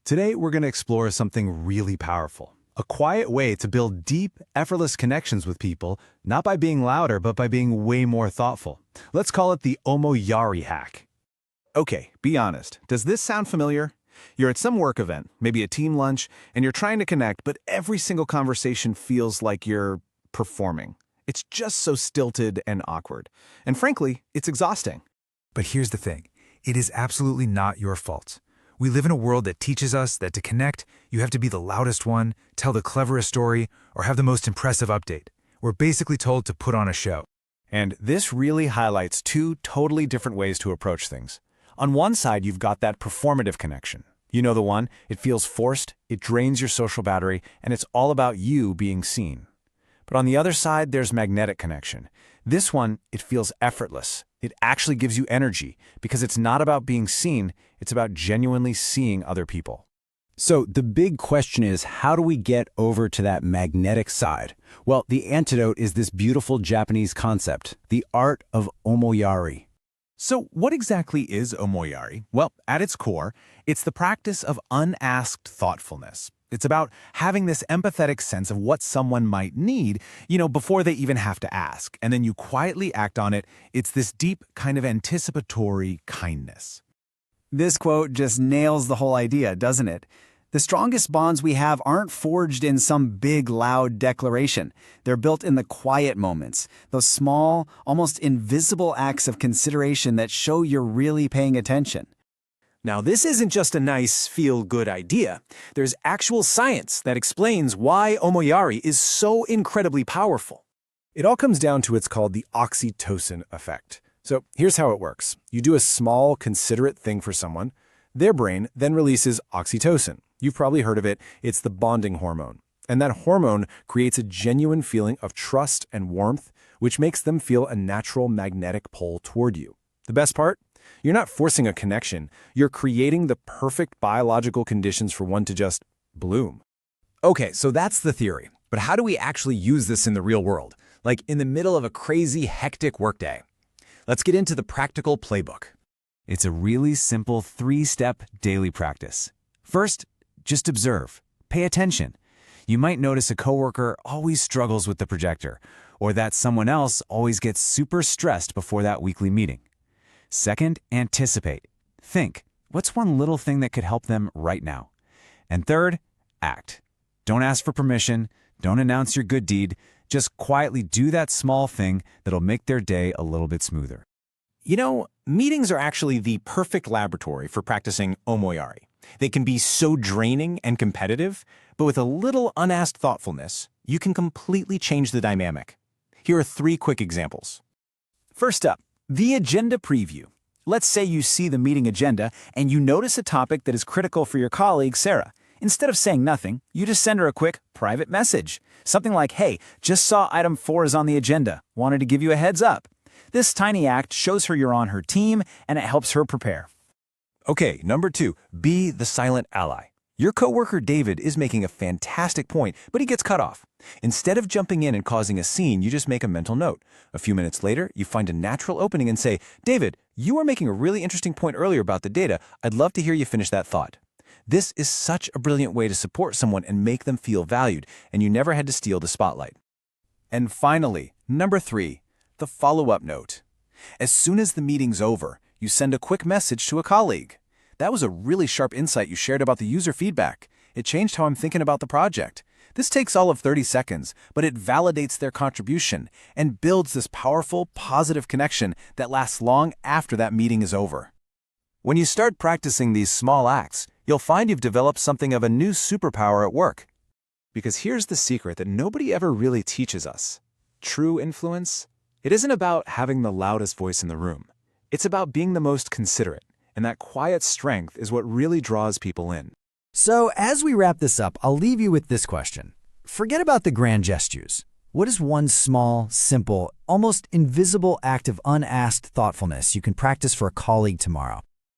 Today, we're going to explore something really powerful. A quiet way to build deep, effortless connections with people, not by being louder, but by being way more thoughtful. Let's call it the Omoiyari hack. Okay, be honest. Does this sound familiar? You're at some work event, maybe a team lunch, and you're trying to connect, but every single conversation feels like you're performing. It's just so stilted and awkward. And frankly, it's exhausting. But here's the thing. It is absolutely not your fault. We live in a world that teaches us that to connect, you have to be the loudest one, tell the cleverest story, or have the most impressive update. We're basically told to put on a show. And this really highlights two totally different ways to approach things. On one side, you've got that performative connection. You know the one, it feels forced, it drains your social battery, and it's all about you being seen. But on the other side, there's magnetic connection. This one, it feels effortless. It actually gives you energy because it's not about being seen, it's about genuinely seeing other people. So the big question is, how do we get over to that magnetic side? Well, the antidote is this beautiful Japanese concept, the art of Omoiyari. So what exactly is Omoiyari? Well, at its core, it's the practice of unasked thoughtfulness. It's about having this empathetic sense of what someone might need, before they even have to ask, and then you quietly act on it. It's this deep kind of anticipatory kindness. This quote just nails the whole idea, doesn't it? The strongest bonds we have aren't forged in some big, loud declaration. They're built in the quiet moments, those small, almost invisible acts of consideration that show you're really paying attention. Now, this isn't just a nice, feel-good idea. There's actual science that explains why Omoiyari is so incredibly powerful. It all comes down to what's called the oxytocin effect. So here's how it works. You do a small, considerate thing for someone. Their brain then releases oxytocin. You've probably heard of it. It's the bonding hormone. And that hormone creates a genuine feeling of trust and warmth, which makes them feel a natural magnetic pull toward you. The best part? You're not forcing a connection. You're creating the perfect biological conditions for one to just bloom. Okay, so that's the theory. But how do we actually use this in the real world? Like in the middle of a crazy, hectic workday? Let's get into the practical playbook. It's a really simple 3-step daily practice. First, just observe. Pay attention. You might notice a coworker always struggles with the projector, or that someone else always gets super stressed before that weekly meeting. Second, anticipate. Think, what's one little thing that could help them right now? And third, act. Don't ask for permission. Don't announce your good deed. Just quietly do that small thing that'll make their day a little bit smoother. Meetings are actually the perfect laboratory for practicing Omoiyari. They can be so draining and competitive, but with a little unasked thoughtfulness, you can completely change the dynamic. Here are 3 quick examples. First up, the agenda preview. Let's say you see the meeting agenda and you notice a topic that is critical for your colleague, Sarah. Instead of saying nothing, you just send her a quick private message. Something like, hey, just saw item 4 is on the agenda. Wanted to give you a heads up. This tiny act shows her you're on her team and it helps her prepare. Okay, number 2, be the silent ally. Your coworker David is making a fantastic point, but he gets cut off. Instead of jumping in and causing a scene, you just make a mental note. A few minutes later, you find a natural opening and say, David, you were making a really interesting point earlier about the data. I'd love to hear you finish that thought. This is such a brilliant way to support someone and make them feel valued, and you never had to steal the spotlight. And finally, number 3, the follow-up note. As soon as the meeting's over, you send a quick message to a colleague. That was a really sharp insight you shared about the user feedback. It changed how I'm thinking about the project. This takes all of 30 seconds, but it validates their contribution and builds this powerful, positive connection that lasts long after that meeting is over. When you start practicing these small acts, you'll find you've developed something of a new superpower at work. Because here's the secret that nobody ever really teaches us. True influence? It isn't about having the loudest voice in the room. It's about being the most considerate. And that quiet strength is what really draws people in. So as we wrap this up, I'll leave you with this question. Forget about the grand gestures. What is one small, simple, almost invisible act of unasked thoughtfulness you can practice for a colleague tomorrow?